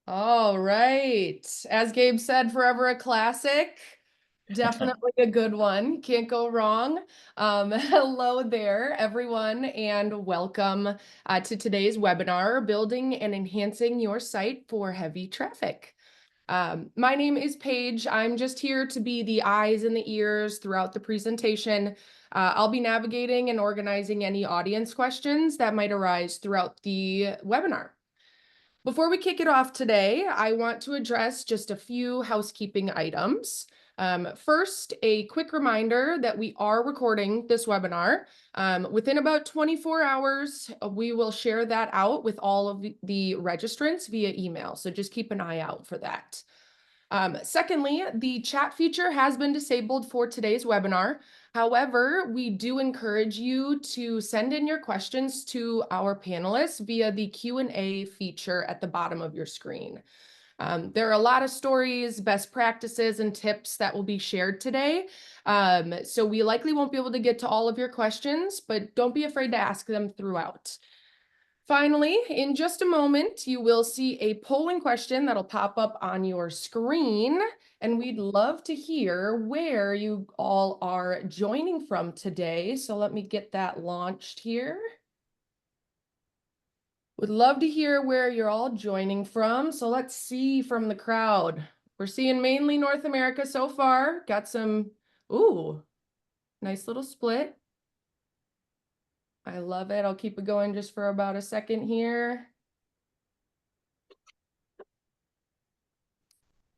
All right. As Gabe said, forever a classic. Definitely a good one. Can't go wrong. Hello there, everyone, and welcome to today's webinar, Building and Enhancing Your Site for Heavy Traffic. My name is Paige. I'm just here to be the eyes and the ears throughout the presentation. I'll be navigating and organizing any audience questions that might arise throughout the webinar. Before we kick it off today, I want to address just a few housekeeping items. First, a quick reminder that we are recording this webinar. Within about 24 hours, we will share that out with all of the registrants via email, so just keep an eye out for that. Secondly, the chat feature has been disabled for today's webinar. However, we do encourage you to send in your questions to our panelists via the Q&A feature at the bottom of your screen. There are a lot of stories, best practices, and tips that will be shared today. So we likely won't be able to get to all of your questions, but don't be afraid to ask them throughout. Finally, in just a moment, you will see a polling question that'll pop up on your screen, and we'd love to hear where you all are joining from today. So let me get that launched here. Would love to hear where you're all joining from. So let's see from the crowd. We're seeing mainly North America so far. Got some, ooh, nice little split. I love it. I'll keep it going just for about a second here.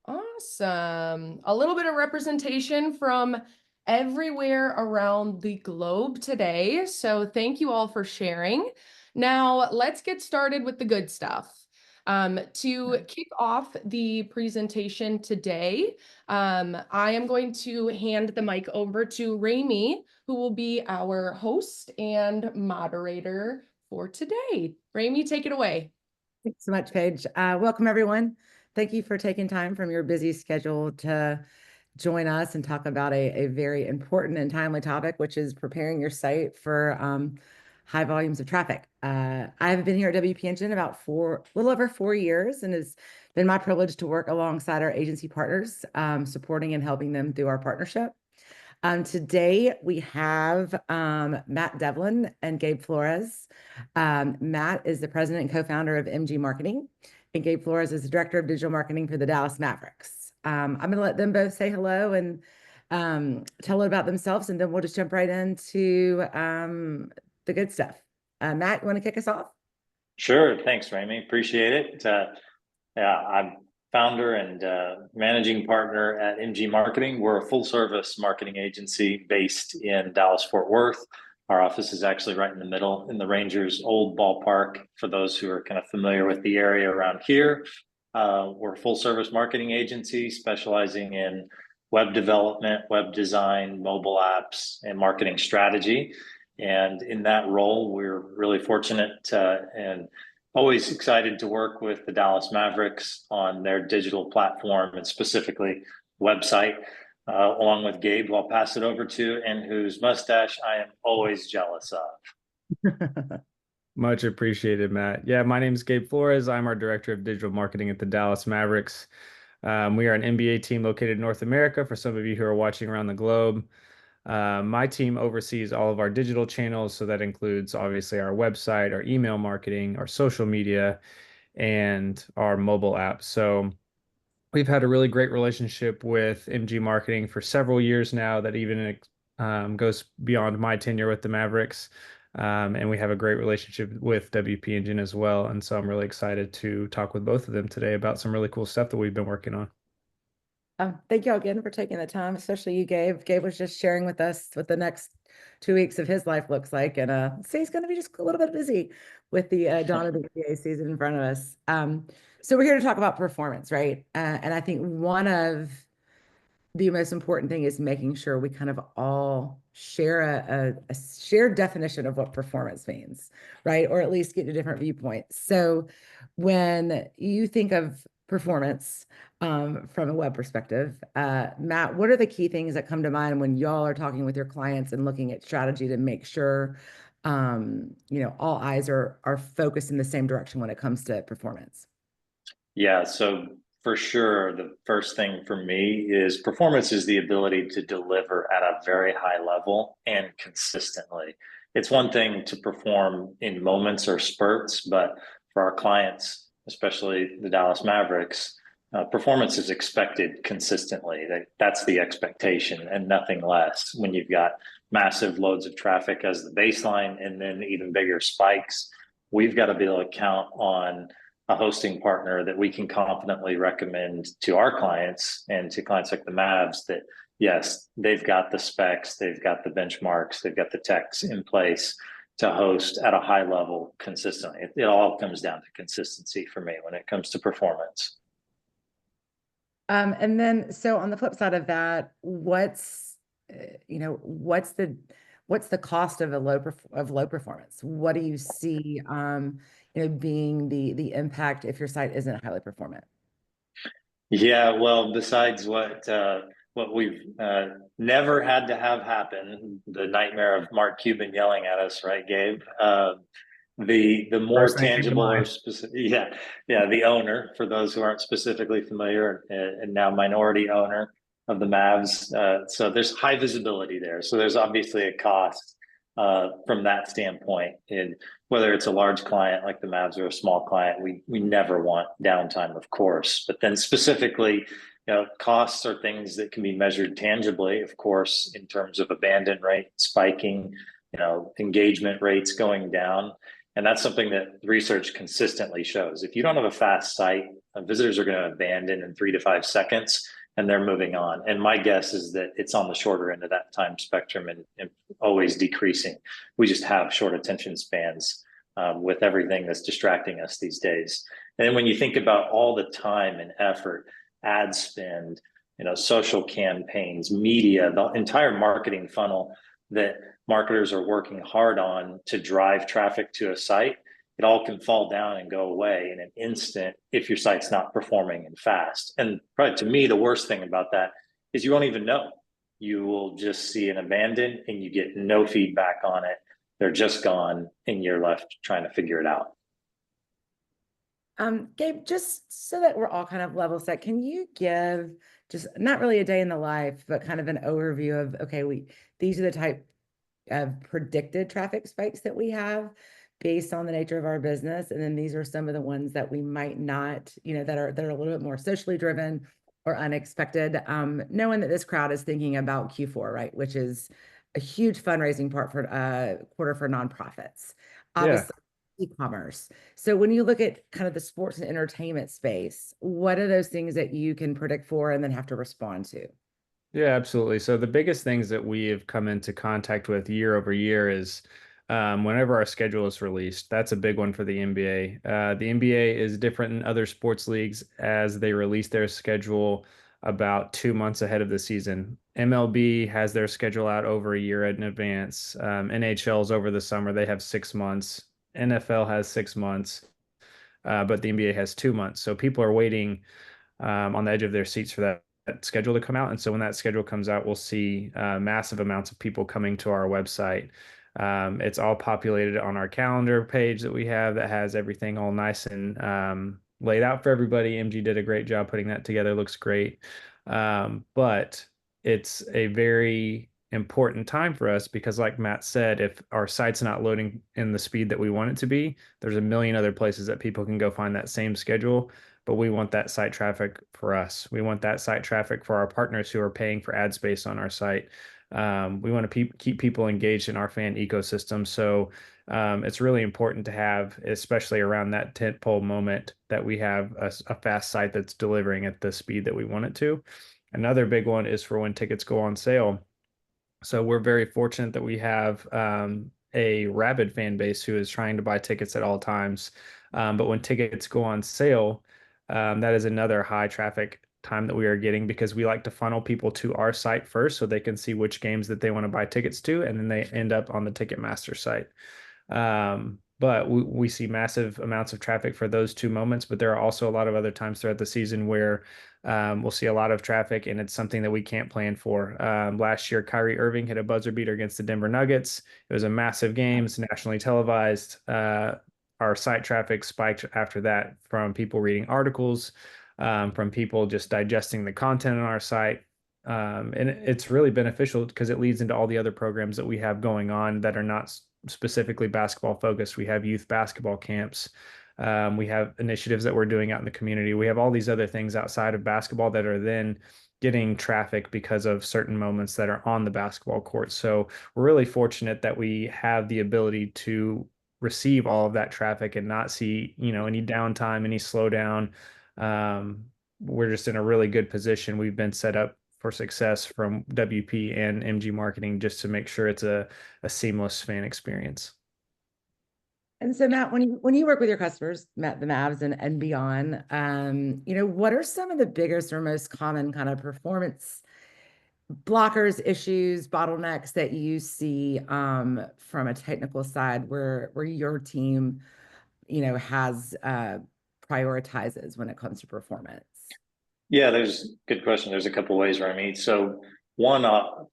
Awesome. A little bit of representation from everywhere around the globe today. So thank you all for sharing. Now let's get started with the good stuff. To kick off the presentation today, I am going to hand the mic over to Rami, who will be our host and moderator for today. Rami, take it away. Thanks so much, Paige. Welcome, everyone. Thank you for taking time from your busy schedule to join us and talk about a very important and timely topic, which is preparing your site for high volumes of traffic. I've been here at WP Engine about a little over 4 years, and it's been my privilege to work alongside our agency partners, supporting and helping them through our partnership. Today we have Matt Devlin and Gabe Flores. Matt is the president and co-founder of MG Marketing, and Gabe Flores is the director of digital marketing for the Dallas Mavericks. I'm going to let them both say hello and tell it about themselves, and then we'll just jump right into the good stuff. Matt, you want to kick us off? Sure. Thanks, Rami. Appreciate it. Yeah, I'm founder and managing partner at MG Marketing. We're a full service marketing agency based in Dallas, Fort Worth. Our office is actually right in the middle in the Rangers old ballpark. For those who are kind of familiar with the area around here, we're a full service marketing agency specializing in web development, web design, mobile apps, and marketing strategy. And in that role, we're really fortunate and always excited to work with the Dallas Mavericks on their digital platform and specifically website, along with Gabe, who I'll pass it over to, and whose mustache I am always jealous of. Much appreciated, Matt. Yeah, my name is Gabe Flores. I'm our director of digital marketing at the Dallas Mavericks. We are an NBA team located in North America for some of you who are watching around the globe. My team oversees all of our digital channels, so that includes obviously our website, our email marketing, our social media, and our mobile app. So we've had a really great relationship with MG Marketing for several years now that even goes beyond my tenure with the Mavericks. And we have a great relationship with WP Engine as well. And so I'm really excited to talk with both of them today about some really cool stuff that we've been working on. Thank you all again for taking the time, especially you, Gabe. Gabe was just sharing with us what the next 2 weeks of his life looks like. And see, he's going to be just a little bit busy with the dawn of the NBA season in front of us. So we're here to talk about performance, right? And I think one of the most important thing is making sure we kind of all share a shared definition of what performance means, right? Or at least get a different viewpoint. So when you think of performance from a web perspective, Matt, what are the key things that come to mind when y'all are talking with your clients and looking at strategy to make sure all eyes are focused in the same direction when it comes to performance? Yeah, so for sure, the first thing for me is performance is the ability to deliver at a very high level and consistently. It's one thing to perform in moments or spurts, but for our clients, especially the Dallas Mavericks, performance is expected consistently. That's the expectation and nothing less when you've got massive loads of traffic as the baseline and then even bigger spikes. We've got to be able to count on a hosting partner that we can confidently recommend to our clients and to clients like the Mavs that yes, they've got the specs, they've got the benchmarks, they've got the techs in place to host at a high level consistently. It all comes down to consistency for me when it comes to performance. And then, so on the flip side of that, what's the cost of low performance? What do you see, being the impact if your site isn't highly performant? Yeah, well, besides what we've never had to have happen, the nightmare of Mark Cuban yelling at us, right, Gabe? The more First thing came to tangible or mind. specific, yeah, the owner, for those who aren't specifically familiar, and now minority owner of the Mavs. So there's high visibility there. So there's obviously a cost from that standpoint. And whether it's a large client like the Mavs or a small client, we never want downtime, of course. But then specifically, costs are things that can be measured tangibly, of course, in terms of abandon rate spiking, engagement rates going down. And that's something that research consistently shows. If you don't have a fast site, visitors are going to abandon in 3 to 5 seconds and they're moving on. And my guess is that it's on the shorter end of that time spectrum and always decreasing. We just have short attention spans with everything that's distracting us these days. And then when you think about all the time and effort, ad spend, social campaigns, media, the entire marketing funnel that marketers are working hard on to drive traffic to a site, it all can fall down and go away in an instant if your site's not performing and fast. And probably to me, the worst thing about that is you won't even know. You will just see an abandon and you get no feedback on it. They're just gone and you're left trying to figure it out. Gabe, just so that we're all kind of level set, can you give just not really a day in the life, but kind of an overview of, okay, these are the type of predicted traffic spikes that we have based on the nature of our business. And then these are some of the ones that we might not, that are a little bit more socially driven or unexpected. Knowing that this crowd is thinking about Q4, right? Which is a huge fundraising part for quarter for nonprofits. Obviously, e-commerce. So when you look at kind of the sports and entertainment space, what are those things that you can predict for and then have to respond to? Yeah, absolutely. So the biggest things that we have come into contact with year over year is whenever our schedule is released. That's a big one for the NBA. The NBA is different than other sports leagues as they release their schedule about 2 months ahead of the season. MLB has their schedule out over a year in advance. NHL's over the summer. They have 6 months. NFL has 6 months, but the NBA has 2 months. So people are waiting on the edge of their seats for that schedule to come out. And so when that schedule comes out, we'll see massive amounts of people coming to our website. It's all populated on our calendar page that we have that has everything all nice and laid out for everybody. MG did a great job putting that together. Looks great. But it's a very important time for us because like Matt said, if our site's not loading in the speed that we want it to be, there's a million other places that people can go find that same schedule. But we want that site traffic for us. We want that site traffic for our partners who are paying for ad space on our site. We want to keep people engaged in our fan ecosystem. So it's really important to have, especially around that tentpole moment, that we have a fast site that's delivering at the speed that we want it to. Another big one is for when tickets go on sale. So we're very fortunate that we have a rabid fan base who is trying to buy tickets at all times. But when tickets go on sale, that is another high traffic time that we are getting because we like to funnel people to our site first so they can see which games that they want to buy tickets to, and then they end up on the Ticketmaster site. But we see massive amounts of traffic for those 2 moments, but there are also a lot of other times throughout the season where we'll see a lot of traffic and it's something that we can't plan for. Last year, Kyrie Irving hit a buzzer beater against the Denver Nuggets. It was a massive game. It's nationally televised. our site traffic spiked after that from people reading articles, from people just digesting the content on our site. And it's really beneficial because it leads into all the other programs that we have going on that are not specifically basketball focused. We have youth basketball camps. We have initiatives that we're doing out in the community. We have all these other things outside of basketball that are then getting traffic because of certain moments that are on the basketball court. So we're really fortunate that we have the ability to receive all of that traffic and not see, any downtime, any slowdown. We're just in a really good position. We've been set up for success from WP and MG marketing just to make sure it's a seamless fan experience. And so, Matt, when you work with your customers, Matt, the Mavs and beyond, what are some of the biggest or most common kind of performance blockers, issues, bottlenecks that you see from a technical side where your team, has prioritizes when it comes to performance? Yeah, there's good question. There's a couple ways, Remy. So one,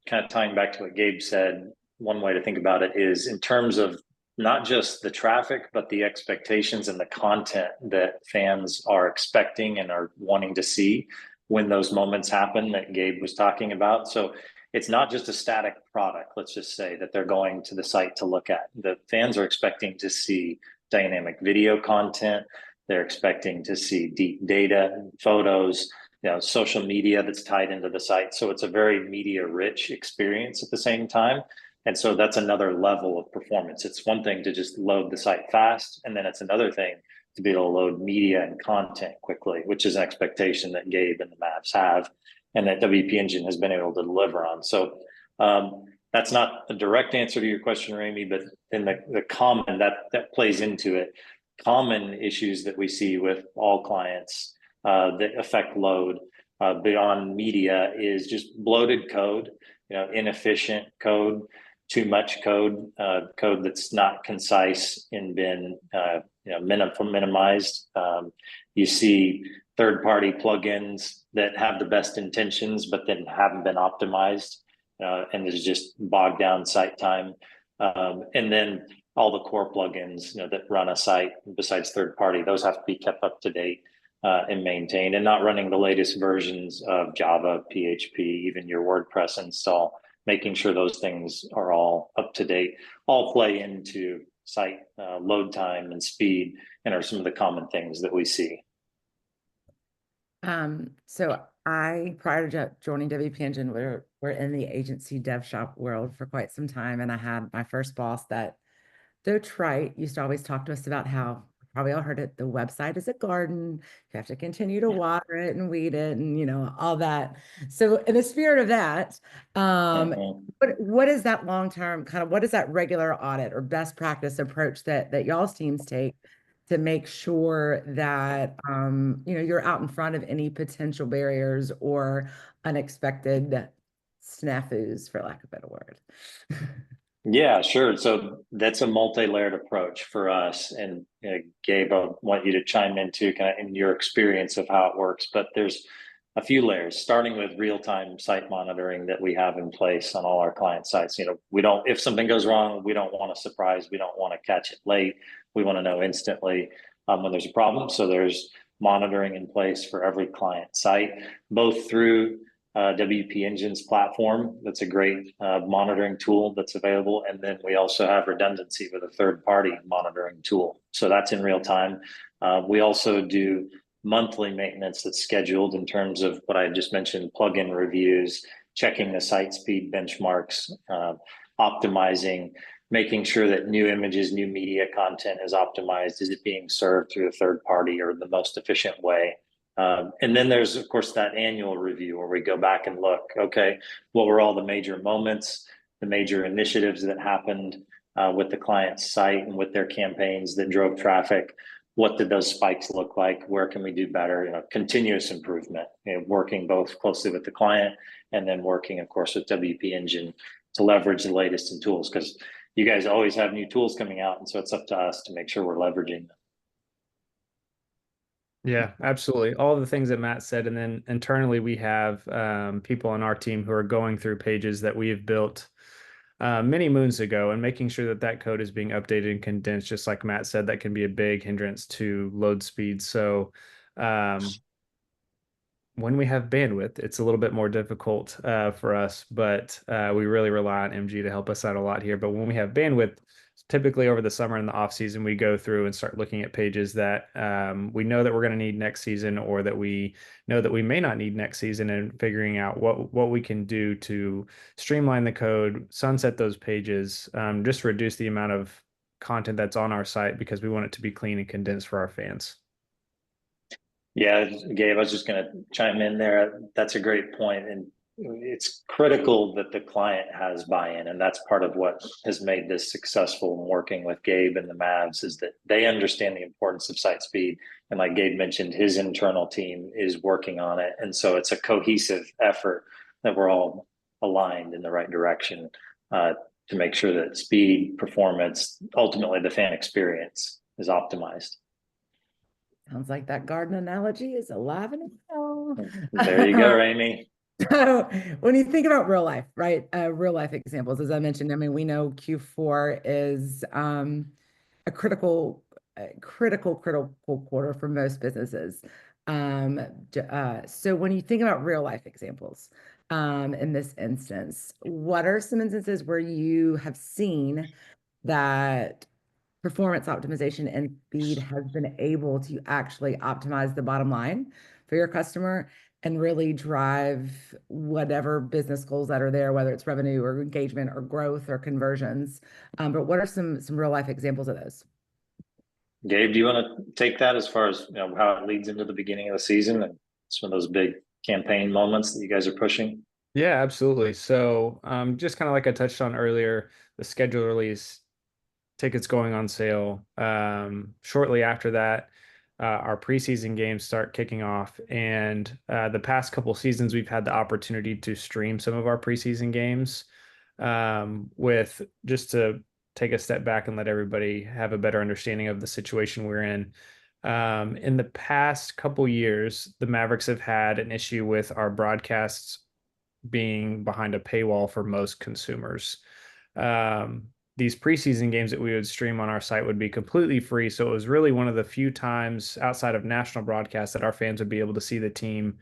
kind of tying back to what Gabe said, one way to think about it is in terms of not just the traffic, but the expectations and the content that fans are expecting and are wanting to see when those moments happen that Gabe was talking about. So it's not just a static product, let's just say, that they're going to the site to look at. The fans are expecting to see dynamic video content. They're expecting to see deep data, photos, social media that's tied into the site. So it's a very media rich experience at the same time. And so that's another level of performance. It's one thing to just load the site fast, and then it's another thing to be able to load media and content quickly, which is an expectation that Gabe and the Mavs have, and that WP Engine has been able to deliver on. So that's not a direct answer to your question, Ramy, but then the common that plays into it. Common issues that we see with all clients that affect load beyond media is just bloated code, inefficient code, too much code, code that's not concise and been minimized. You see third-party plugins that have the best intentions, but then haven't been optimized, and there's just bogged down site time. And then all the core plugins that run a site besides third-party, those have to be kept up to date and maintained, and not running the latest versions of Java, PHP, even your WordPress install. Making sure those things are all up to date, all play into site load time and speed, and are some of the common things that we see. So prior to joining WP Engine, we're in the agency dev shop world for quite some time, and I had my first boss that, though trite, used to always talk to us about how, probably all heard it, the website is a garden. You have to continue to water it and weed it and, all that. So in the spirit of that, what is that long-term kind of, what is that regular audit or best practice approach that y'all's teams take to make sure that, you're out in front of any potential barriers or unexpected snafus, for lack of a better word? Yeah, sure. So that's a multi-layered approach for us. And Gabe, I want you to chime in too, kind of in your experience of how it works. But there's a few layers, starting with real-time site monitoring that we have in place on all our client sites. If something goes wrong, we don't want a surprise. We don't want to catch it late. We want to know instantly when there's a problem. So there's monitoring in place for every client site, both through WP Engine's platform. That's a great monitoring tool that's available. And then we also have redundancy with a third-party monitoring tool. So that's in real time. We also do monthly maintenance that's scheduled in terms of what I just mentioned, plugin reviews, checking the site speed benchmarks, optimizing, making sure that new images, new media content is optimized. Is it being served through a third party or the most efficient way? And then there's, of course, that annual review where we go back and look, okay, what were all the major moments, the major initiatives that happened with the client's site and with their campaigns that drove traffic? What did those spikes look like? Where can we do better? Continuous improvement, working both closely with the client and then working, of course, with WP Engine to leverage the latest in tools, because you guys always have new tools coming out. And so it's up to us to make sure we're leveraging them. Yeah, absolutely. All the things that Matt said. And then internally, we have people on our team who are going through pages that we have built many moons ago, and making sure that that code is being updated and condensed, just like Matt said, that can be a big hindrance to load speed. So when we have bandwidth, it's a little bit more difficult for us, but we really rely on MG to help us out a lot here. But when we have bandwidth, typically over the summer and the off season, we go through and start looking at pages that we know that we're going to need next season, or that we know that we may not need next season, and figuring out what we can do to streamline the code, sunset those pages, just reduce the amount of content that's on our site, because we want it to be clean and condensed for our fans. Yeah, Gabe, I was just going to chime in there. That's a great point. And it's critical that the client has buy-in. And that's part of what has made this successful in working with Gabe and the Mavs, is that they understand the importance of site speed. And like Gabe mentioned, his internal team is working on it. And so it's a cohesive effort that we're all aligned in the right direction to make sure that speed, performance, ultimately the fan experience is optimized. Sounds like that garden analogy is alive and well. There you go, Amy. So when you think about real life, right? Real life examples, as I mentioned, I mean, we know Q4 is a critical quarter for most businesses. So when you think about real life examples, in this instance, what are some instances where you have seen that performance optimization and speed has been able to actually optimize the bottom line for your customer and really drive whatever business goals that are there, whether it's revenue or engagement or growth or conversions? But what are some real life examples of those? Gabe, do you want to take that as far as how it leads into the beginning of the season and some of those big campaign moments that you guys are pushing? Yeah, absolutely. So just kind of like I touched on earlier, the schedule release, tickets going on sale. Shortly after that, our preseason games start kicking off. And the past couple seasons, we've had the opportunity to stream some of our preseason games, with just to take a step back and let everybody have a better understanding of the situation we're in. In the past couple years, the Mavericks have had an issue with our broadcasts being behind a paywall for most consumers. These preseason games that we would stream on our site would be completely free. So it was really one of the few times outside of national broadcasts that our fans would be able to see the team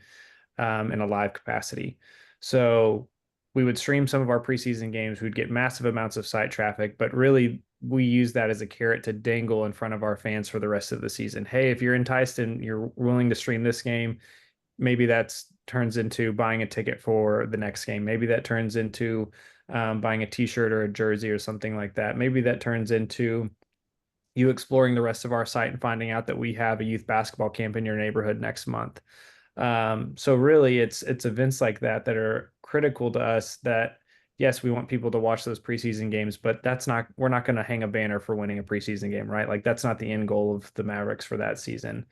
in a live capacity. So we would stream some of our preseason games. We'd get massive amounts of site traffic, but really we use that as a carrot to dangle in front of our fans for the rest of the season. Hey, if you're enticed and you're willing to stream this game, maybe that turns into buying a ticket for the next game. Maybe that turns into buying a t-shirt or a jersey or something like that. Maybe that turns into you exploring the rest of our site and finding out that we have a youth basketball camp in your neighborhood next month. So really it's events like that that are critical to us, that yes, we want people to watch those preseason games, but we're not going to hang a banner for winning a preseason game, right? Like that's not the end goal of the Mavericks for that season.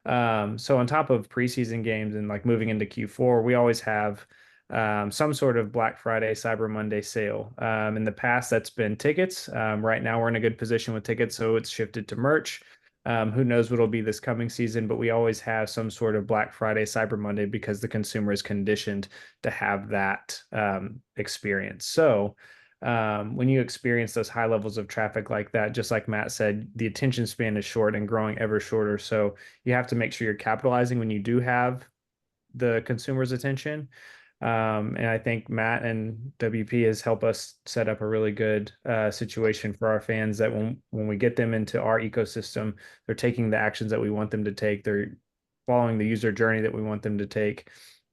So on top of preseason games and like moving into Q4, we always have some sort of Black Friday, Cyber Monday sale. In the past, that's been tickets. Right now, we're in a good position with tickets, so it's shifted to merch. Who knows what it'll be this coming season, but we always have some sort of Black Friday, Cyber Monday, because the consumer is conditioned to have that experience. So when you experience those high levels of traffic like that, just like Matt said, the attention span is short and growing ever shorter. So you have to make sure you're capitalizing when you do have the consumer's attention. And I think Matt and WP has helped us set up a really good situation for our fans, that when we get them into our ecosystem, they're taking the actions that we want them to take. They're following the user journey that we want them to take.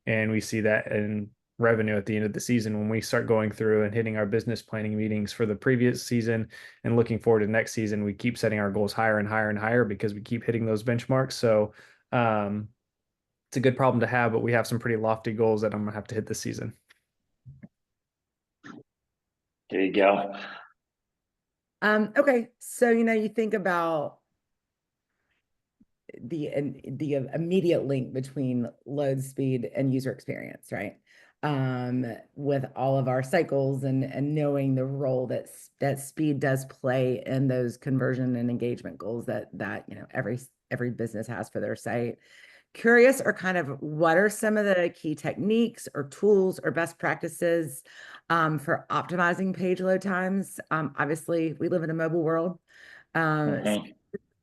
And we see that in revenue at the end of the season when we start going through and hitting our business planning meetings for the previous season and looking forward to next season. We keep setting our goals higher and higher and higher because we keep hitting those benchmarks. So it's a good problem to have, but we have some pretty lofty goals that I'm gonna have to hit this season. There you go. Okay, so you think about the immediate link between load speed and user experience, right? With all of our cycles and knowing the role that speed does play in those conversion and engagement goals that every business has for their site. curious or kind of what are some of the key techniques or tools or best practices for optimizing page load times? Obviously, we live in a mobile world. Mhm.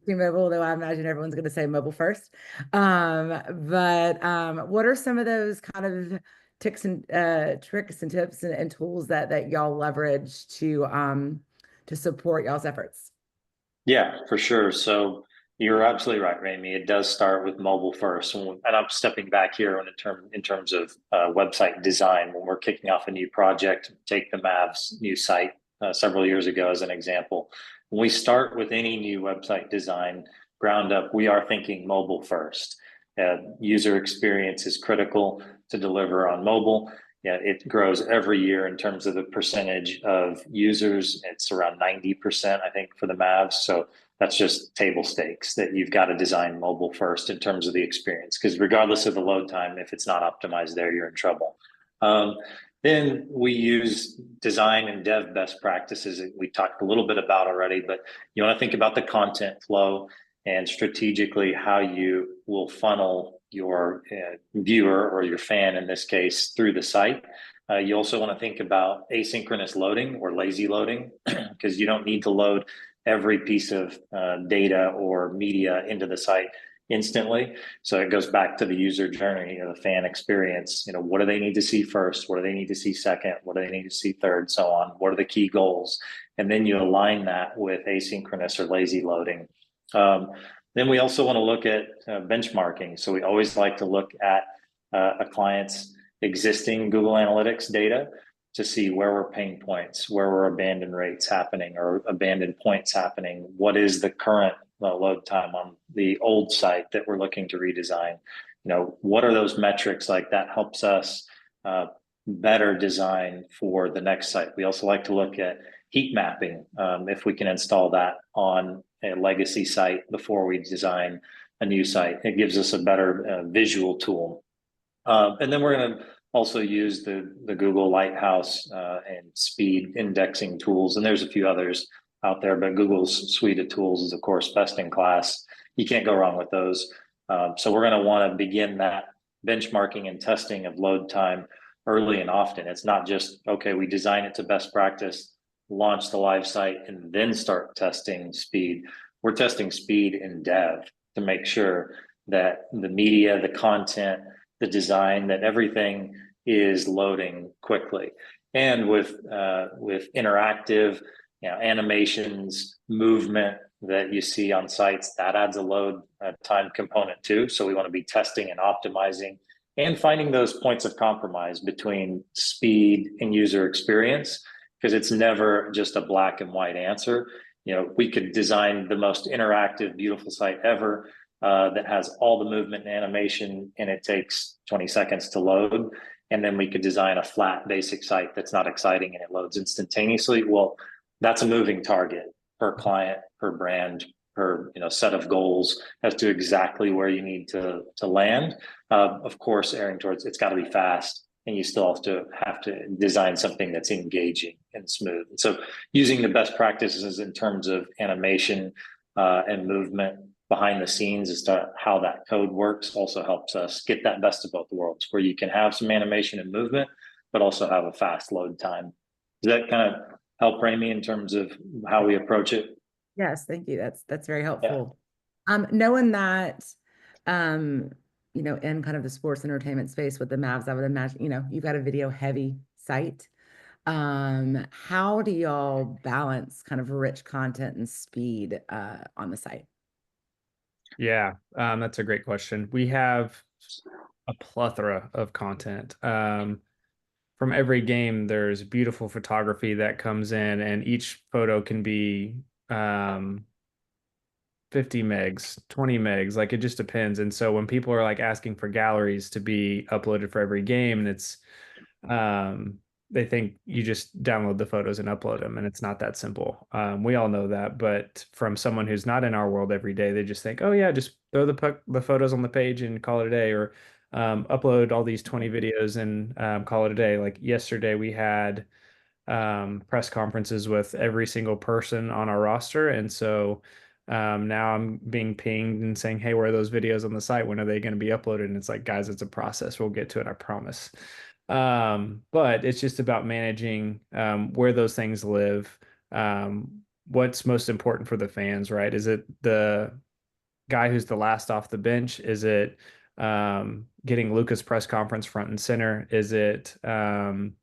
Mobile, though I imagine everyone's going to say mobile first. But what are some of those kind of tricks and tips and tools that y'all leverage to support y'all's efforts? Yeah, for sure. So you're absolutely right, Ramey. It does start with mobile first, and I'm stepping back here in terms of website design. When we're kicking off a new project, take the Mavs new site several years ago as an example. When we start with any new website design, ground up, we are thinking mobile first. User experience is critical to deliver on mobile. Yeah, it grows every year in terms of the percentage of users. It's around 90%, I think, for the Mavs. So that's just table stakes that you've got to design mobile first in terms of the experience. Because regardless of the load time, if it's not optimized there, you're in trouble. Then we use design and dev best practices that we talked a little bit about already, but you want to think about the content flow and strategically how you will funnel your viewer or your fan in this case through the site. You also want to think about asynchronous loading or lazy loading because you don't need to load every piece of data or media into the site instantly. So it goes back to the user journey, the fan experience. What do they need to see first? What do they need to see second? What do they need to see third? So on. What are the key goals? And then you align that with asynchronous or lazy loading. Then we also want to look at benchmarking. So we always like to look at a client's existing Google Analytics data to see where were pain points, where were abandoned rates happening or abandoned points happening. What is the current load time on the old site that we're looking to redesign? What are those metrics like that helps us better design for the next site. We also like to look at heat mapping, if we can install that on a legacy site before we design a new site. It gives us a better visual tool. And then we're going to also use the Google Lighthouse and speed indexing tools. And there's a few others out there, but Google's suite of tools is, of course, best in class. You can't go wrong with those. So we're going to want to begin that benchmarking and testing of load time early and often. It's not just, okay, we design it to best practice, launch the live site, and then start testing speed. We're testing speed in dev to make sure that the media, the content, the design, that everything is loading quickly. And with interactive, animations, movement that you see on sites, that adds a load time component too. So we want to be testing and optimizing and finding those points of compromise between speed and user experience, because it's never just a black and white answer. We could design the most interactive, beautiful site ever that has all the movement and animation, and it takes 20 seconds to load. And then we could design a flat, basic site that's not exciting and it loads instantaneously. Well, that's a moving target per client, per brand, per set of goals as to exactly where you need to land. Of course, erring towards it's got to be fast, and you still have to design something that's engaging and smooth. And so, using the best practices in terms of animation and movement behind the scenes as to how that code works also helps us get that best of both worlds, where you can have some animation and movement, but also have a fast load time. Does that kind of help, Ramey, in terms of how we approach it? Yes, thank you. That's very helpful. Yeah. Knowing that, in kind of the sports entertainment space with the Mavs, I would imagine, you've got a video heavy site. How do y'all balance kind of rich content and speed on the site? Yeah, that's a great question. We have a plethora of content. From every game, there's beautiful photography that comes in, and each photo can be 50 megs, 20 megs, like it just depends. And so when people are like asking for galleries to be uploaded for every game, and it's they think you just download the photos and upload them, and it's not that simple. We all know that, but from someone who's not in our world every day, they just think, oh yeah, just throw the photos on the page and call it a day, or upload all these 20 videos and call it a day. Like yesterday, we had press conferences with every single person on our roster, and so Now I'm being pinged and saying, hey, where are those videos on the site? When are they going to be uploaded? And it's like, guys, it's a process. We'll get to it, I promise. But it's just about managing where those things live. What's most important for the fans, right? Is it the guy who's the last off the bench? Is it getting Luka's press conference front and center? Is it some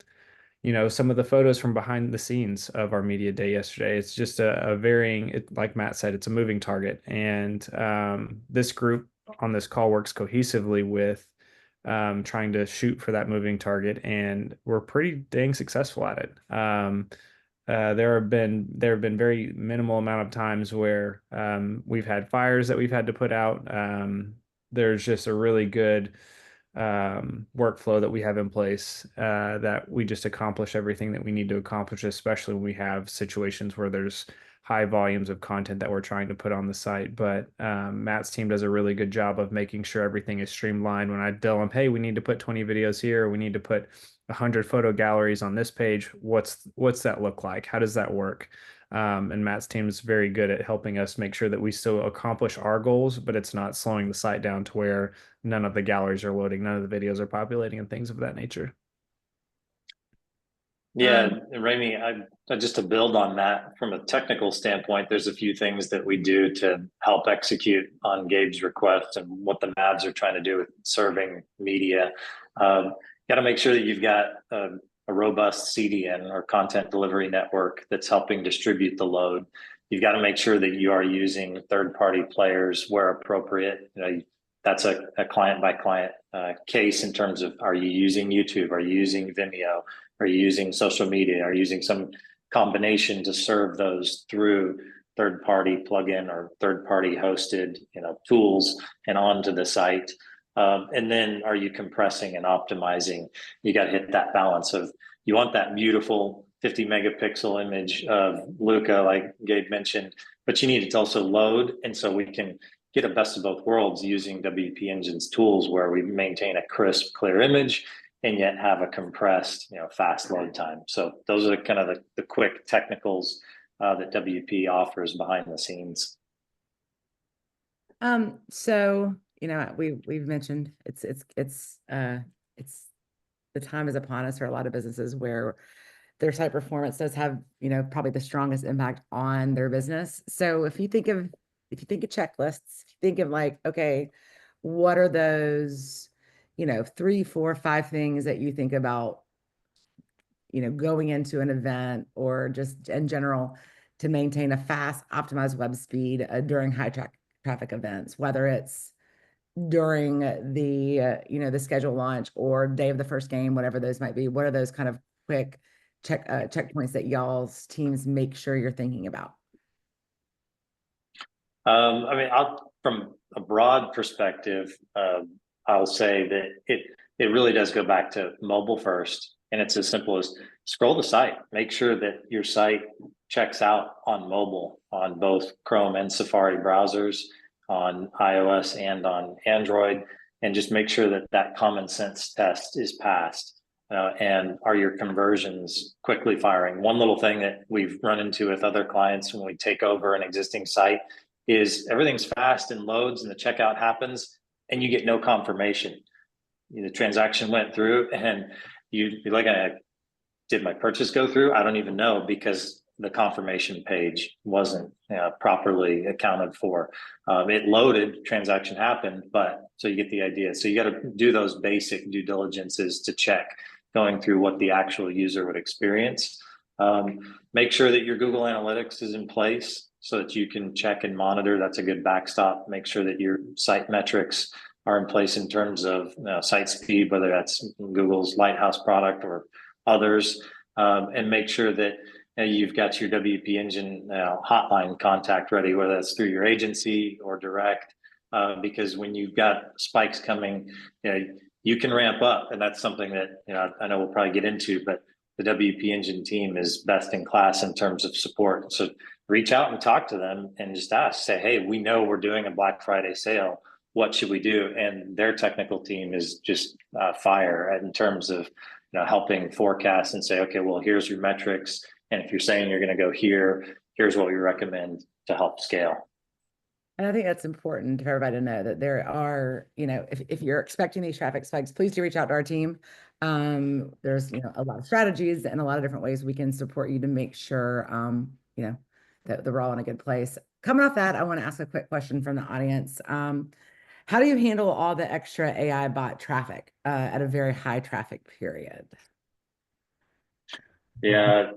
of the photos from behind the scenes of our media day yesterday? It's just a varying, like Matt said, it's a moving target. And this group on this call works cohesively with trying to shoot for that moving target, and we're pretty dang successful at it. There have been very minimal amount of times where we've had fires that we've had to put out. There's just a really good workflow that we have in place that we just accomplish everything that we need to accomplish, especially when we have situations where there's high volumes of content that we're trying to put on the site. But Matt's team does a really good job of making sure everything is streamlined. When I tell them, hey, we need to put 20 videos here, or we need to put 100 photo galleries on this page, what's that look like? How does that work? And Matt's team is very good at helping us make sure that we still accomplish our goals, but it's not slowing the site down to where none of the galleries are loading, none of the videos are populating, and things of that nature. Yeah, Raimi, just to build on that from a technical standpoint, there's a few things that we do to help execute on Gabe's request and what the Mavs are trying to do with serving media. Got to make sure that you've got a robust CDN or content delivery network that's helping distribute the load. You've got to make sure that you are using third-party players where appropriate. That's a client by client case in terms of, are you using YouTube? Are you using Vimeo? Are you using social media? Are you using some combination to serve those through third-party plugin or third-party hosted tools and onto the site? And then are you compressing and optimizing? You got to hit that balance of, you want that beautiful 50 megapixel image of Luka, like Gabe mentioned, but you need it to also load. And so we can get a best of both worlds using WP Engine's tools, where we maintain a crisp, clear image and yet have a compressed, fast load time. So those are kind of the quick technicals that WP offers behind the scenes. So we've mentioned it's the time is upon us for a lot of businesses where their site performance does have probably the strongest impact on their business. So if you think of checklists, if you think of like, okay, what are those 3, 4, 5 things that you think about going into an event or just in general to maintain a fast, optimized web speed during high traffic events, whether it's during the the schedule launch or day of the first game, whatever those might be? What are those kind of quick checkpoints that y'all's teams make sure you're thinking about? From a broad perspective, I'll say that it really does go back to mobile first, and it's as simple as scroll the site. Make sure that your site checks out on mobile, on both Chrome and Safari browsers, on iOS and on Android, and just make sure that that common sense test is passed. And are your conversions quickly firing? One little thing that we've run into with other clients when we take over an existing site is everything's fast and loads and the checkout happens and you get no confirmation. The transaction went through and you're like, did my purchase go through? I don't even know, because the confirmation page wasn't properly accounted for. It loaded, transaction happened, but so you get the idea. So you got to do those basic due diligences to check going through what the actual user would experience. Make sure that your Google Analytics is in place so that you can check and monitor. That's a good backstop. Make sure that your site metrics are in place in terms of site speed, whether that's Google's Lighthouse product or others, and make sure that you've got your WP Engine hotline contact ready, whether that's through your agency or direct, because when you've got spikes coming, you can ramp up, and that's something that I know we'll probably get into, but the WP Engine team is best in class in terms of support. So reach out and talk to them and just ask, say, hey, we know we're doing a Black Friday sale. What should we do? And their technical team is just fire in terms of helping forecast and say, okay, well, here's your metrics. And if you're saying you're going to go here, here's what we recommend to help scale. And I think that's important for everybody to know that there are, if you're expecting these traffic spikes, please do reach out to our team. There's, a lot of strategies and a lot of different ways we can support you to make sure, that we're all in a good place. Coming off that, I want to ask a quick question from the audience. How do you handle all the extra AI bot traffic at a very high traffic period? Yeah,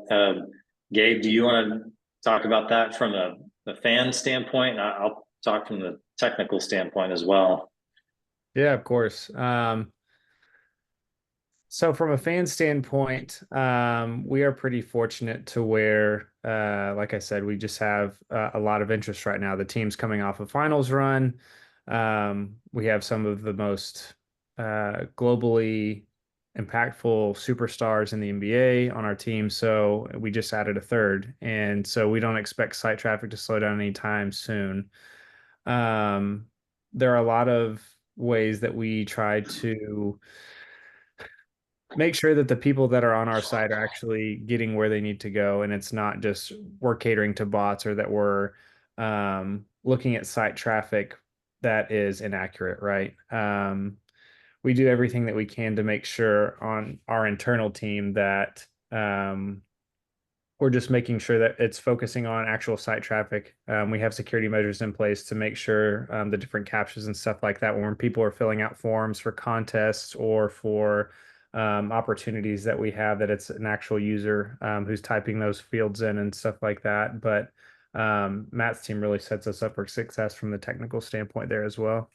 Gabe, do you want to talk about that from the fan standpoint? I'll talk from the technical standpoint as well. Yeah, of course. So from a fan standpoint, we are pretty fortunate to where, like I said, we just have a lot of interest right now. The team's coming off a finals run. We have some of the most globally impactful superstars in the NBA on our team. So we just added a third. And so we don't expect site traffic to slow down anytime soon. There are a lot of ways that we try to make sure that the people that are on our site are actually getting where they need to go, and it's not just we're catering to bots or that we're looking at site traffic that is inaccurate, right? We do everything that we can to make sure on our internal team that we're just making sure that it's focusing on actual site traffic. We have security measures in place to make sure the different captures and stuff like that when people are filling out forms for contests or for opportunities that we have, that it's an actual user who's typing those fields in and stuff like that. But Matt's team really sets us up for success from the technical standpoint there as well.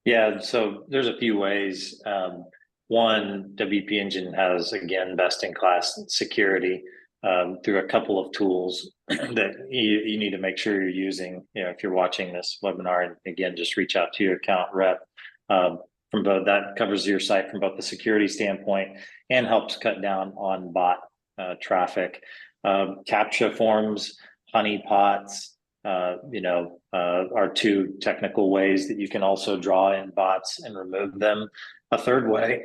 Yeah, so there's a few ways. One, WP Engine has, again, best-in-class security through a couple of tools that you need to make sure you're using. If you're watching this webinar, and again, just reach out to your account rep. From both, that covers your site from both the security standpoint and helps cut down on bot traffic. CAPTCHA forms, honeypots, are two technical ways that you can also draw in bots and remove them. A third way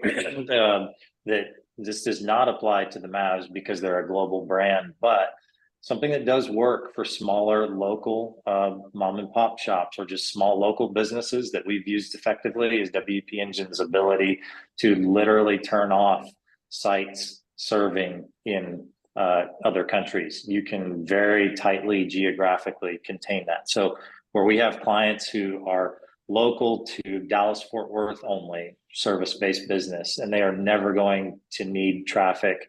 that this does not apply to the Mavs because they're a global brand, but something that does work for smaller local mom and pop shops or just small local businesses that we've used effectively is WP Engine's ability to literally turn off sites serving in other countries. You can very tightly geographically contain that. So where we have clients who are local to Dallas-Fort Worth only, service-based business, and they are never going to need traffic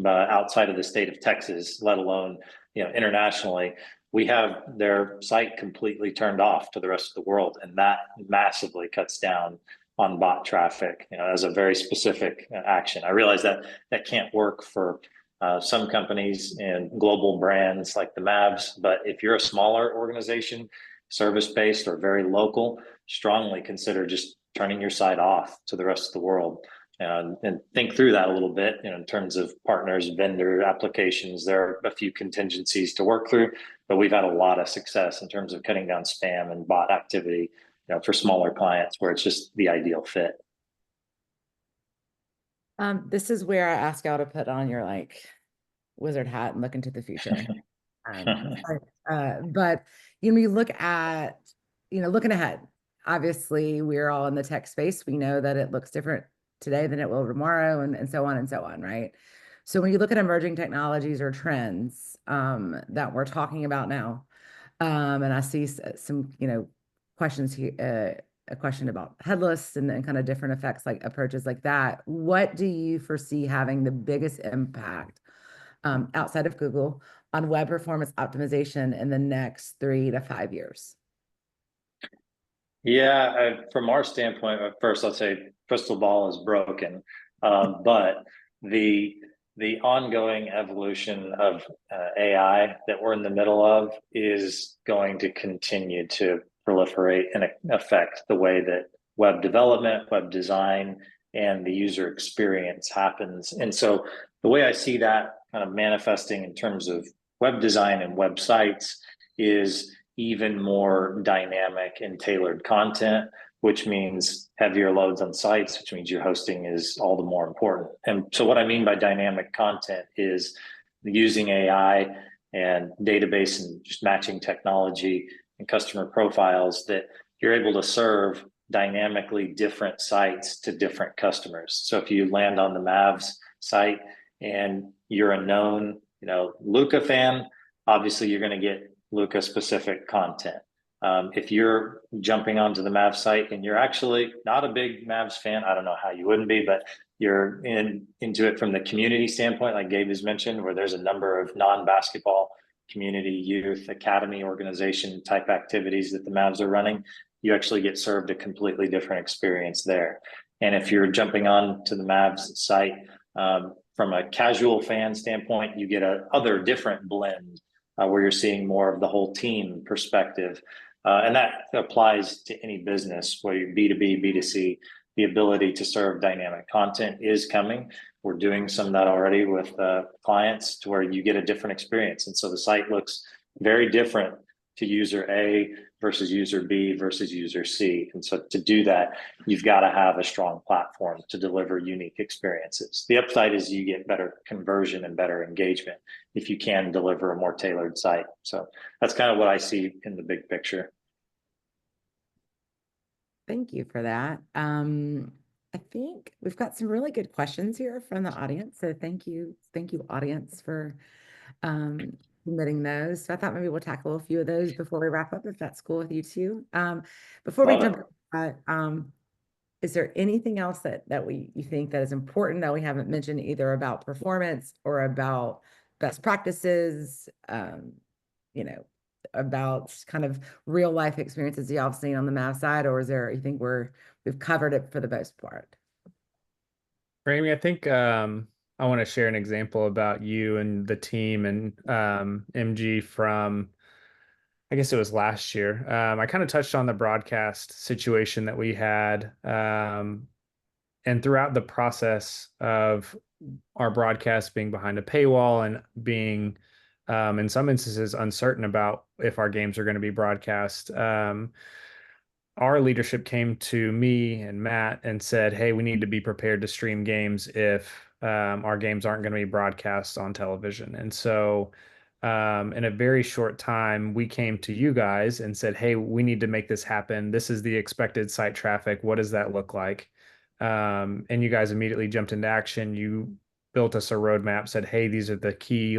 outside of the state of Texas, let alone internationally, we have their site completely turned off to the rest of the world, and that massively cuts down on bot traffic as a very specific action. I realize that can't work for some companies and global brands like the Mavs, but if you're a smaller organization, service-based or very local, strongly consider just turning your site off to the rest of the world. And think through that a little bit in terms of partners, vendor applications. There are a few contingencies to work through, but we've had a lot of success in terms of cutting down spam and bot activity for smaller clients where it's just the ideal fit. This is where I ask y'all to put on your wizard hat and look into the future. But you look at looking ahead, obviously we're all in the tech space. We know that it looks different today than it will tomorrow, and so on, right? So when you look at emerging technologies or trends that we're talking about now, and I see some questions here, a question about headless and kind of different effects, like approaches like that. What do you foresee having the biggest impact outside of Google on web performance optimization in the next 3 to 5 years? Yeah, from our standpoint, first, let's say crystal ball is broken, but the ongoing evolution of AI that we're in the middle of is going to continue to proliferate and affect the way that web development, web design, and the user experience happens. And so the way I see that kind of manifesting in terms of web design and websites is even more dynamic and tailored content, which means heavier loads on sites, which means your hosting is all the more important. And so what I mean by dynamic content is using AI and database and just matching technology and customer profiles that you're able to serve dynamically different sites to different customers. So if you land on the Mavs site and you're a known, Luka fan, obviously you're going to get Luka specific content. If you're jumping onto the Mavs site and you're actually not a big Mavs fan, I don't know how you wouldn't be, but you're into it from the community standpoint, like Gabe has mentioned, where there's a number of non-basketball community, youth, academy, organization type activities that the Mavs are running. You actually get served a completely different experience there. And if you're jumping on to the Mavs site from a casual fan standpoint, you get a other different blend where you're seeing more of the whole team perspective. And that applies to any business, whether you're B2B, B2C. The ability to serve dynamic content is coming. We're doing some of that already with clients to where you get a different experience. And so the site looks very different to user A versus user B versus user C. And so to do that, you've got to have a strong platform to deliver unique experiences. The upside is you get better conversion and better engagement if you can deliver a more tailored site. So that's kind of what I see in the big picture. Thank you for that. I think we've got some really good questions here from the audience. So thank you, audience, for submitting those. So I thought maybe we'll tackle a few of those before we wrap up, if that's cool with you too. Before we jump, is there anything else that you think that is important that we haven't mentioned, either about performance or about best practices, about kind of real life experiences y'all have seen on the Mav side, or is there, you think we've covered it for the most part? Ramey, I think I want to share an example about you and the team and MG from, I guess it was last year. I kind of touched on the broadcast situation that we had. And throughout the process of our broadcast being behind a paywall and being, in some instances, uncertain about if our games are going to be broadcast, our leadership came to me and Matt and said, hey, we need to be prepared to stream games if our games aren't going to be broadcast on television. And so in a very short time, we came to you guys and said, hey, we need to make this happen. This is the expected site traffic. What does that look like? And you guys immediately jumped into action. You built us a roadmap, said, hey, these are the key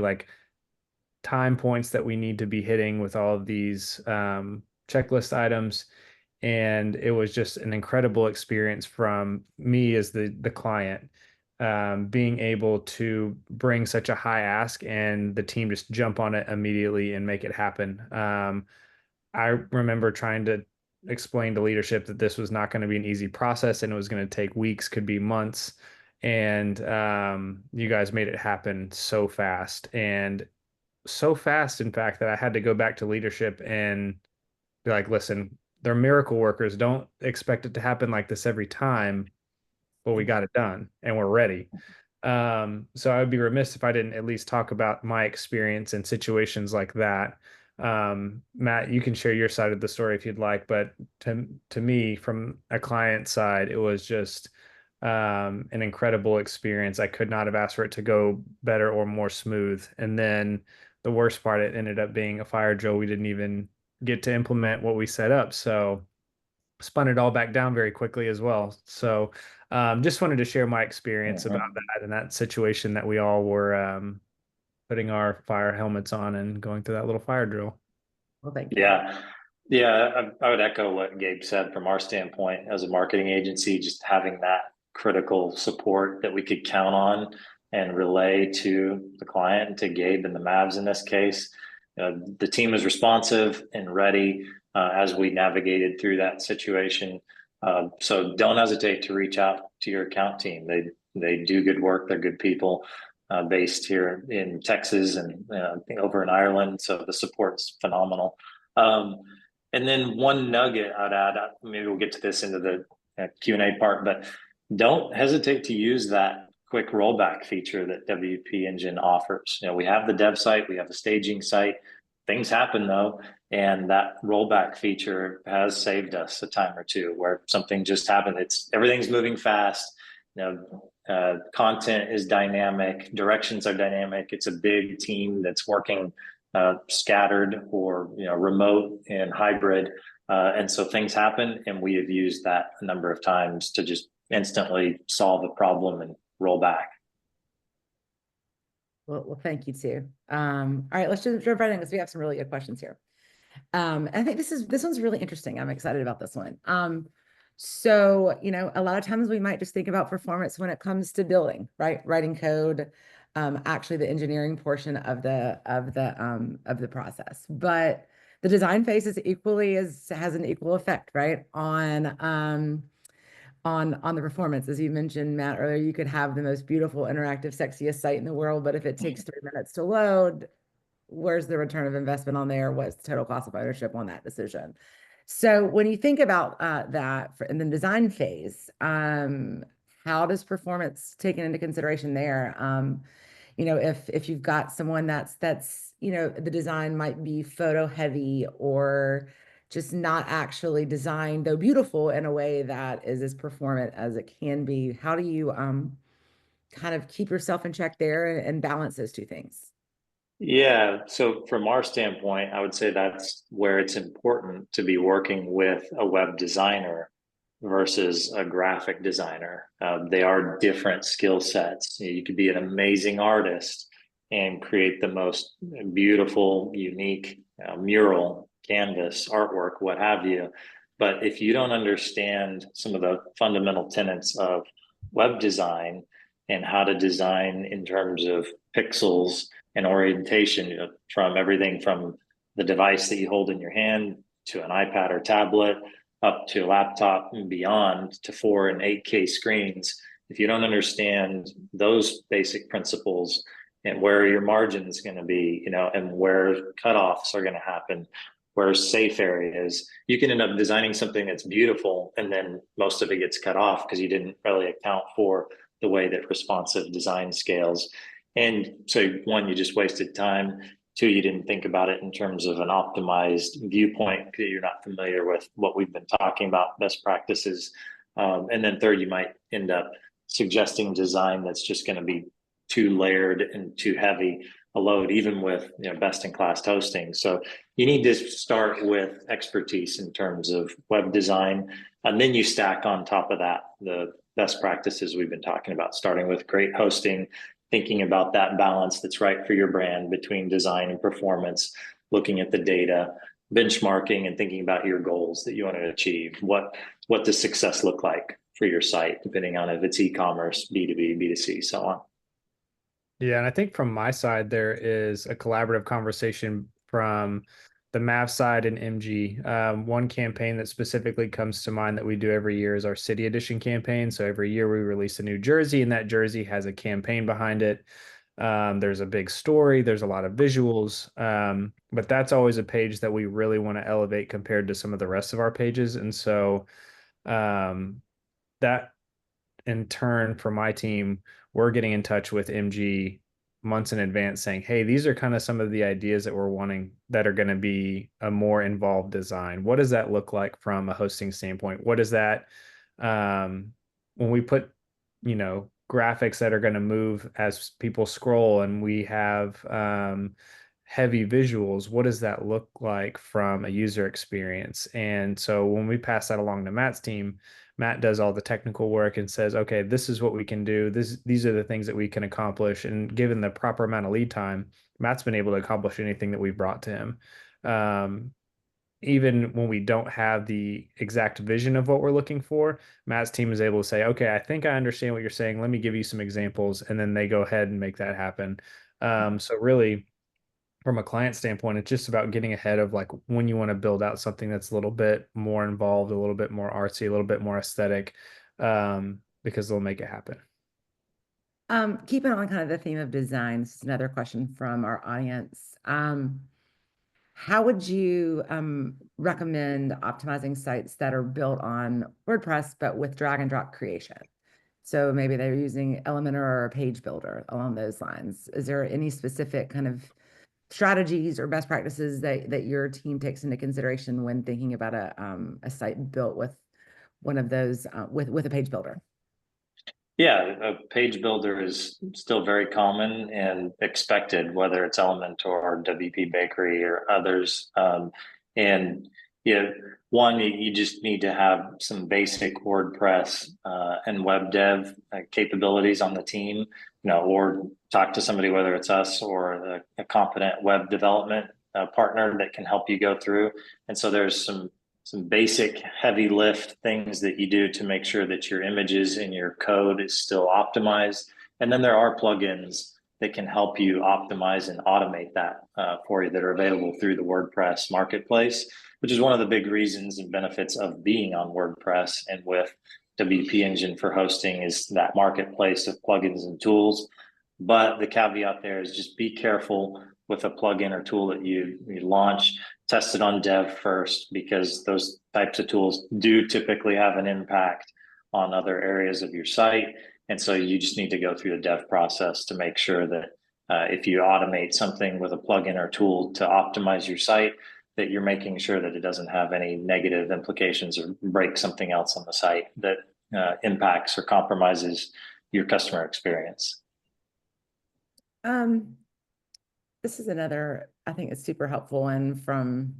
time points that we need to be hitting with all of these checklist items. And it was just an incredible experience from me as the client, being able to bring such a high ask and the team just jump on it immediately and make it happen. I remember trying to explain to leadership that this was not going to be an easy process and it was going to take weeks, could be months. And you guys made it happen so fast, and so fast, in fact, that I had to go back to leadership and be like, listen, they're miracle workers. Don't expect it to happen like this every time, but we got it done and we're ready. So I would be remiss if I didn't at least talk about my experience in situations like that. Matt, you can share your side of the story if you'd like, but to me, from a client side, it was just an incredible experience. I could not have asked for it to go better or more smooth. And then the worst part, it ended up being a fire drill. We didn't even get to implement what we set up. So spun it all back down very quickly as well. So just wanted to share my experience about that and that situation that we all were putting our fire helmets on and going through that little fire drill. Well, thank you. Yeah, I would echo what Gabe said. From our standpoint as a marketing agency, just having that critical support that we could count on and relay to the client and to Gabe and the Mavs in this case. The team was responsive and ready as we navigated through that situation. So don't hesitate to reach out to your account team. They do good work. They're good people based here in Texas and over in Ireland. So the support's phenomenal. And then one nugget I'd add, maybe we'll get to this into the Q&A part, but don't hesitate to use that quick rollback feature that WP Engine offers. We have the dev site, we have the staging site. Things happen though, and that rollback feature has saved us a time or two where something just happened. Everything's moving fast. Content is dynamic, directions are dynamic. It's a big team that's working scattered or remote and hybrid. And so things happen, and we have used that a number of times to just instantly solve a problem and roll back. Well, thank you too. All right, let's just jump right in because we have some really good questions here. I think this one's really interesting. I'm excited about this one. So, a lot of times we might just think about performance when it comes to building, right? Writing code, actually the engineering portion of the process. But the design phase has an equal effect, right? On the performance. As you mentioned, Matt, earlier, you could have the most beautiful, interactive, sexiest site in the world, but if it takes 3 minutes to load, where's the return of investment on there? What's the total cost of ownership on that decision? So when you think about that in the design phase, how does performance taken into consideration there? If you've got someone that's the design might be photo heavy or just not actually designed, though beautiful, in a way that is as performant as it can be. How do you kind of keep yourself in check there and balance those two things? Yeah, so from our standpoint, I would say that's where it's important to be working with a web designer versus a graphic designer. They are different skill sets. You could be an amazing artist and create the most beautiful, unique mural, canvas, artwork, what have you. But if you don't understand some of the fundamental tenets of web design and how to design in terms of pixels and orientation, from everything from the device that you hold in your hand to an iPad or tablet, up to a laptop and beyond, to 4 and 8K screens. If you don't understand those basic principles and where your margin's going to be, and where cutoffs are going to happen, where safe areas, you can end up designing something that's beautiful, and then most of it gets cut off because you didn't really account for the way that responsive design scales. And so, one, you just wasted time. Two, you didn't think about it in terms of an optimized viewpoint because you're not familiar with what we've been talking about, best practices. And then third, you might end up suggesting design that's just going to be too layered and too heavy a load, even with best in class hosting. So you need to start with expertise in terms of web design, and then you stack on top of that the best practices we've been talking about, starting with great hosting, thinking about that balance that's right for your brand between design and performance, looking at the data, benchmarking, and thinking about your goals that you want to achieve. What does success look like for your site, depending on if it's e-commerce, B2B, B2C, so on. Yeah, and I think from my side, there is a collaborative conversation from the Mav side and MG. One campaign that specifically comes to mind that we do every year is our City Edition campaign. So every year we release a new jersey, and that jersey has a campaign behind it. There's a big story, there's a lot of visuals, but that's always a page that we really want to elevate compared to some of the rest of our pages. And so that in turn, for my team, we're getting in touch with MG months in advance saying, hey, these are kind of some of the ideas that we're wanting that are going to be a more involved design. What does that look like from a hosting standpoint? What is that when we put, graphics that are going to move as people scroll, and we have heavy visuals, what does that look like from a user experience? And so when we pass that along to Matt's team, Matt does all the technical work and says, okay, this is what we can do. These are the things that we can accomplish. And given the proper amount of lead time, Matt's been able to accomplish anything that we've brought to him. Even when we don't have the exact vision of what we're looking for, Matt's team is able to say, okay, I think I understand what you're saying. Let me give you some examples. And then they go ahead and make that happen. So really, from a client standpoint, it's just about getting ahead of like when you want to build out something that's a little bit more involved, a little bit more artsy, a little bit more aesthetic, because they'll make it happen. Keeping on kind of the theme of design, this is another question from our audience. How would you recommend optimizing sites that are built on WordPress, but with drag and drop creation? So maybe they're using Elementor or a page builder along those lines. Is there any specific kind of strategies or best practices that your team takes into consideration when thinking about a site built with one of those with a page builder? Yeah, a page builder is still very common and expected, whether it's Element or WP Bakery or others. And yeah, one, you just need to have some basic WordPress and web dev capabilities on the team, or talk to somebody, whether it's us or a competent web development partner that can help you go through. And so there's some basic heavy lift things that you do to make sure that your images and your code is still optimized. And then there are plugins that can help you optimize and automate that for you that are available through the WordPress marketplace, which is one of the big reasons and benefits of being on WordPress and with WP Engine for hosting is that marketplace of plugins and tools. But the caveat there is just be careful with a plugin or tool that you launch. Test it on dev first, because those types of tools do typically have an impact on other areas of your site. And so you just need to go through the dev process to make sure that if you automate something with a plugin or tool to optimize your site, that you're making sure that it doesn't have any negative implications or break something else on the site that impacts or compromises your customer experience. This is another, I think it's super helpful and from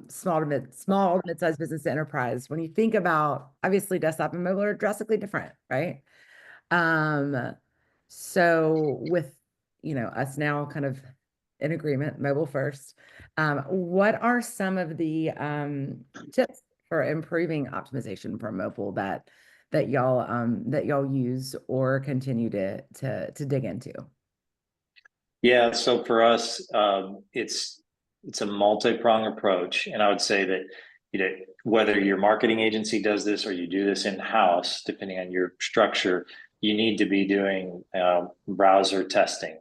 small to mid-sized business to enterprise. When you think about, obviously desktop and mobile are drastically different, right? So with, us now kind of in agreement, mobile first, what are some of the tips for improving optimization for mobile that y'all use or continue to dig into? Yeah, so for us, it's a multi-prong approach, and I would say that whether your marketing agency does this or you do this in-house, depending on your structure, you need to be doing browser testing,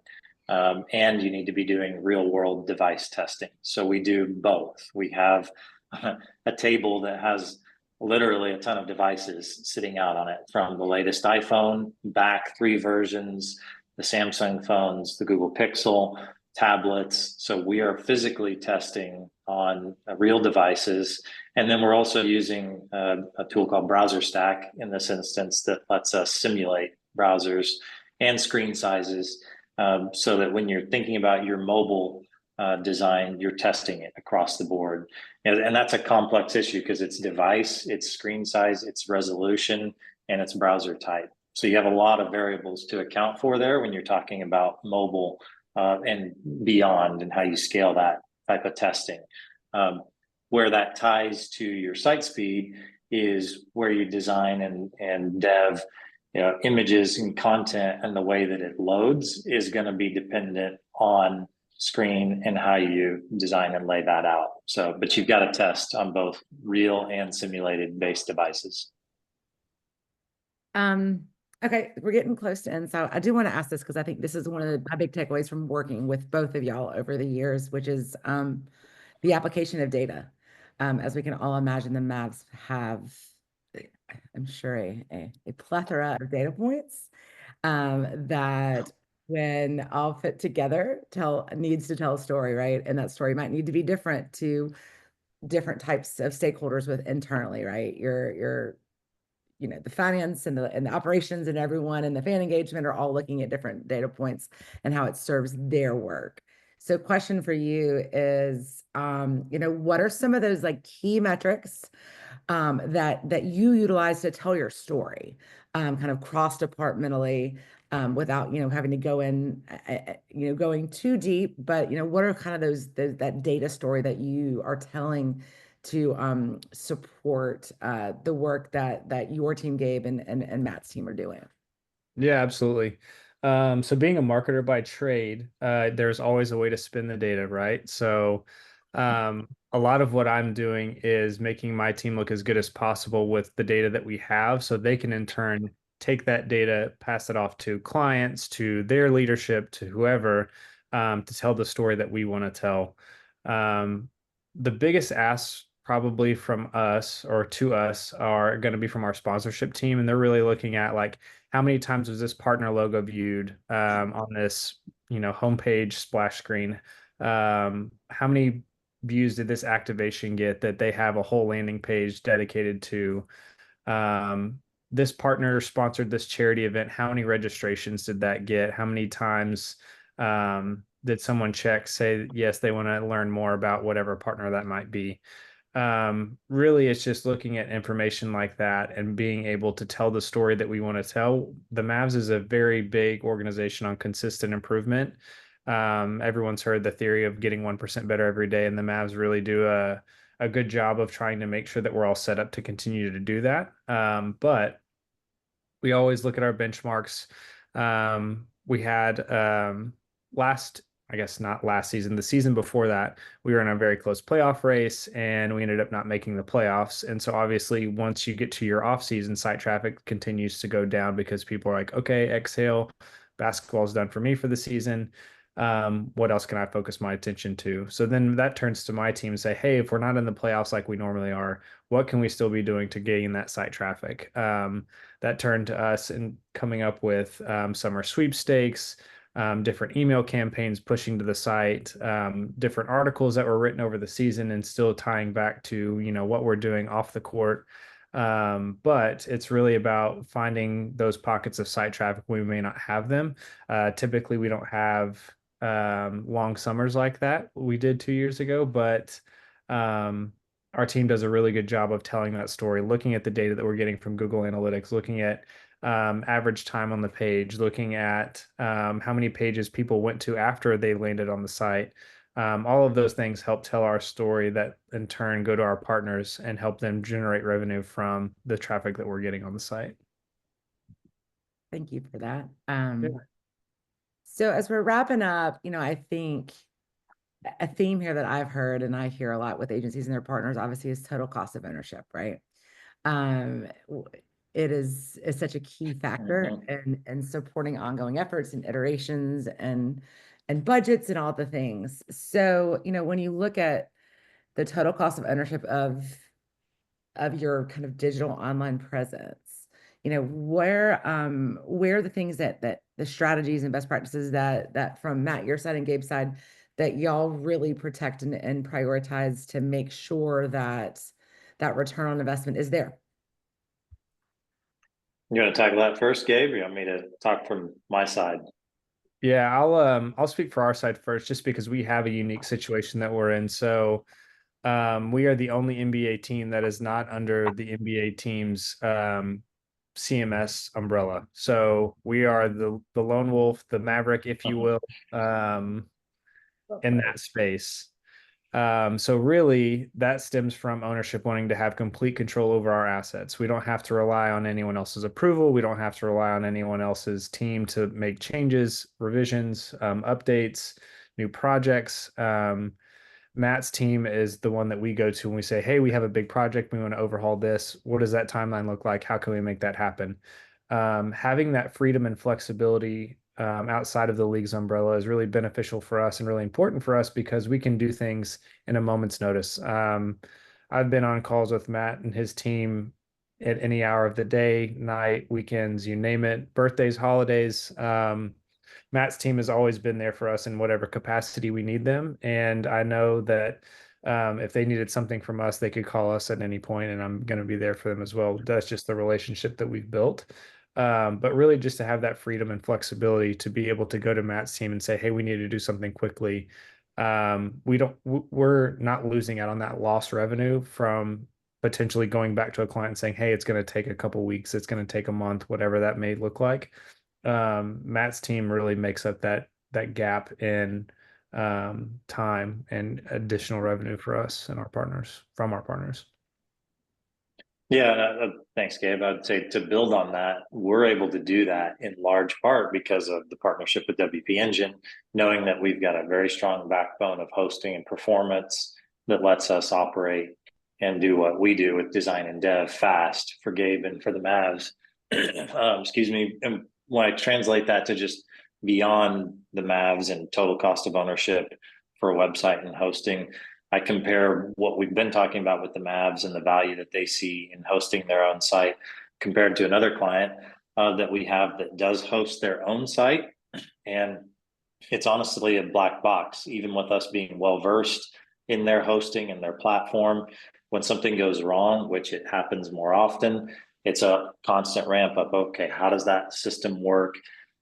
and you need to be doing real-world device testing. So we do both. We have a table that has literally a ton of devices sitting out on it, from the latest iPhone back 3 versions, the Samsung phones, the Google Pixel, tablets. So we are physically testing on real devices. And then we're also using a tool called Browser Stack in this instance that lets us simulate browsers and screen sizes, so that when you're thinking about your mobile design, you're testing it across the board. And that's a complex issue because it's device, it's screen size, it's resolution, and it's browser type. So you have a lot of variables to account for there when you're talking about mobile and beyond, and how you scale that type of testing. Where that ties to your site speed is where you design and dev images and content, and the way that it loads is going to be dependent on screen and how you design and lay that out. So, but you've got to test on both real and simulated based devices. Okay, we're getting close to end. So I do want to ask this because I think this is one of my big takeaways from working with both of y'all over the years, which is the application of data. As we can all imagine, the Mavs have, I'm sure, a plethora of data points that when all fit together needs to tell a story, right? And that story might need to be different to different types of stakeholders with internally, right? Your the finance and the operations and everyone and the fan engagement are all looking at different data points and how it serves their work. So question for you is, what are some of those like key metrics that you utilize to tell your story, kind of cross-departmentally, without, having to go in, going too deep, but, what are kind of that data story that you are telling to support the work that your team, Gabe, and Matt's team are doing? Yeah, absolutely. So being a marketer by trade, there's always a way to spin the data, right? So a lot of what I'm doing is making my team look as good as possible with the data that we have, so they can in turn take that data, pass it off to clients, to their leadership, to whoever, to tell the story that we want to tell. The biggest ask probably from us or to us are going to be from our sponsorship team, and they're really looking at like, how many times was this partner logo viewed on this homepage splash screen? How many views did this activation get that they have a whole landing page dedicated to? this partner sponsored this charity event. How many registrations did that get? How many times did someone check, say, yes, they want to learn more about whatever partner that might be? Really, it's just looking at information like that and being able to tell the story that we want to tell. The Mavs is a very big organization on consistent improvement. Everyone's heard the theory of getting 1% better every day, and the Mavs really do a good job of trying to make sure that we're all set up to continue to do that. But we always look at our benchmarks. We had last, I guess not last season, the season before that, we were in a very close playoff race and we ended up not making the playoffs. And so obviously once you get to your off season, site traffic continues to go down because people are like, okay, exhale, basketball's done for me for the season. What else can I focus my attention to? So then that turns to my team and say, hey, if we're not in the playoffs like we normally are, what can we still be doing to gain that site traffic? That turned to us in coming up with summer sweepstakes, different email campaigns pushing to the site, different articles that were written over the season and still tying back to, what we're doing off the court. But it's really about finding those pockets of site traffic when we may not have them. Typically, we don't have long summers like that we did 2 years ago, but our team does a really good job of telling that story, looking at the data that we're getting from Google Analytics, looking at average time on the page, looking at how many pages people went to after they landed on the site. All of those things help tell our story that in turn go to our partners and help them generate revenue from the traffic that we're getting on the site. Thank you for that. So as we're wrapping up, I think a theme here that I've heard and I hear a lot with agencies and their partners, obviously, is total cost of ownership, right? It is such a key factor in supporting ongoing efforts and iterations and budgets and all the things. So, when you look at the total cost of ownership of your kind of digital online presence, where are the things that the strategies and best practices that from Matt, your side, and Gabe's side, that y'all really protect and prioritize to make sure that return on investment is there? You want to tackle that first, Gabe? Or you want me to talk from my side? Yeah, I'll speak for our side first, just because we have a unique situation that we're in. So we are the only NBA team that is not under the NBA team's CMS umbrella. So we are the lone wolf, the Maverick, if you will, in that space. So really that stems from ownership wanting to have complete control over our assets. We don't have to rely on anyone else's approval. We don't have to rely on anyone else's team to make changes, revisions, updates, new projects. Matt's team is the one that we go to when we say, hey, we have a big project. We want to overhaul this. What does that timeline look like? How can we make that happen? Having that freedom and flexibility outside of the league's umbrella is really beneficial for us and really important for us because we can do things in a moment's notice. I've been on calls with Matt and his team at any hour of the day, night, weekends, you name it, birthdays, holidays. Matt's team has always been there for us in whatever capacity we need them. And I know that if they needed something from us, they could call us at any point, and I'm going to be there for them as well. That's just the relationship that we've built. But really just to have that freedom and flexibility to be able to go to Matt's team and say, hey, we need to do something quickly. We're not losing out on that lost revenue from potentially going back to a client and saying, hey, it's going to take a couple weeks, it's going to take a month, whatever that may look like. Matt's team really makes up that gap in time and additional revenue for us and our partners, from our partners. Yeah, thanks, Gabe. I'd say to build on that, we're able to do that in large part because of the partnership with WP Engine, knowing that we've got a very strong backbone of hosting and performance that lets us operate and do what we do with design and dev fast for Gabe and for the Mavs. Excuse me. And when I translate that to just beyond the Mavs and total cost of ownership for a website and hosting, I compare what we've been talking about with the Mavs and the value that they see in hosting their own site compared to another client that we have that does host their own site. And it's honestly a black box, even with us being well-versed in their hosting and their platform. When something goes wrong, which it happens more often, it's a constant ramp up. Okay, how does that system work?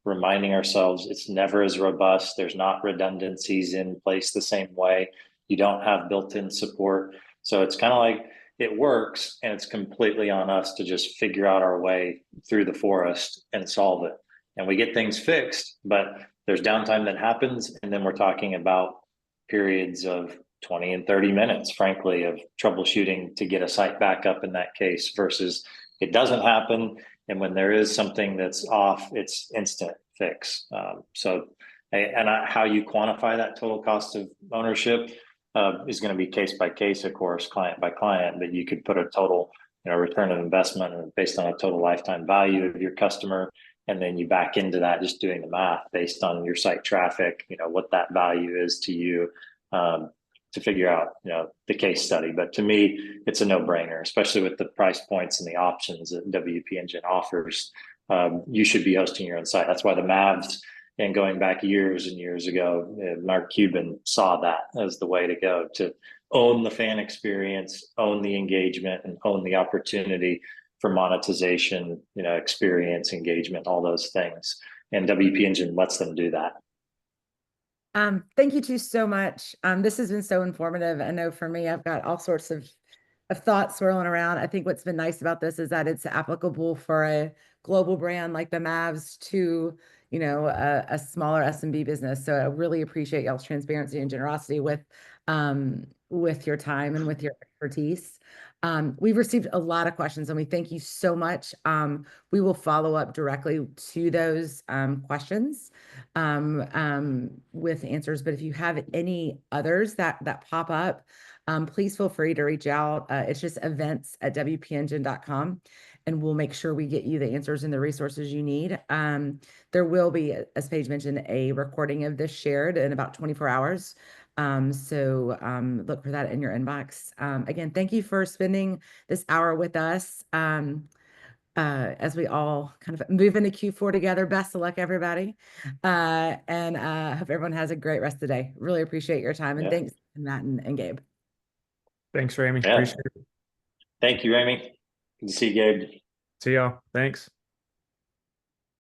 Reminding ourselves it's never as robust. There's not redundancies in place the same way. You don't have built-in support. So it's kind of like it works, and it's completely on us to just figure out our way through the forest and solve it. And we get things fixed, but there's downtime that happens. And then we're talking about periods of 20 and 30 minutes, frankly, of troubleshooting to get a site back up in that case versus it doesn't happen. And when there is something that's off, it's instant fix. How you quantify that total cost of ownership is going to be case by case, of course, client by client, but you could put a total, return of investment based on a total lifetime value of your customer. And then you back into that, just doing the math based on your site traffic, what that value is to you, to figure out, the case study. But to me, it's a no-brainer, especially with the price points and the options that WP Engine offers. You should be hosting your own site. That's why the Mavs, and going back years and years ago, Mark Cuban saw that as the way to go, to own the fan experience, own the engagement, and own the opportunity for monetization, experience, engagement, all those things. And WP Engine lets them do that. Thank you two so much. This has been so informative. I know for me, I've got all sorts of thoughts swirling around. I think what's been nice about this is that it's applicable for a global brand like the Mavs to, a smaller SMB business. So I really appreciate y'all's transparency and generosity with your time and with your expertise. We've received a lot of questions and we thank you so much. We will follow up directly to those questions with answers. But if you have any others that pop up, please feel free to reach out. It's just events@wpengine.com, and we'll make sure we get you the answers and the resources you need. There will be, as Paige mentioned, a recording of this shared in about 24 hours. So look for that in your inbox. Again, thank you for spending this hour with us. As we all kind of move into Q4 together. Best of luck, everybody. And hope everyone has a great rest of the day. Really appreciate your time. And thanks, Matt and Gabe. Thanks, Ramey. Yeah. Appreciate it. Thank you, Ramey. Good to see you, Gabe. See y'all. Thanks.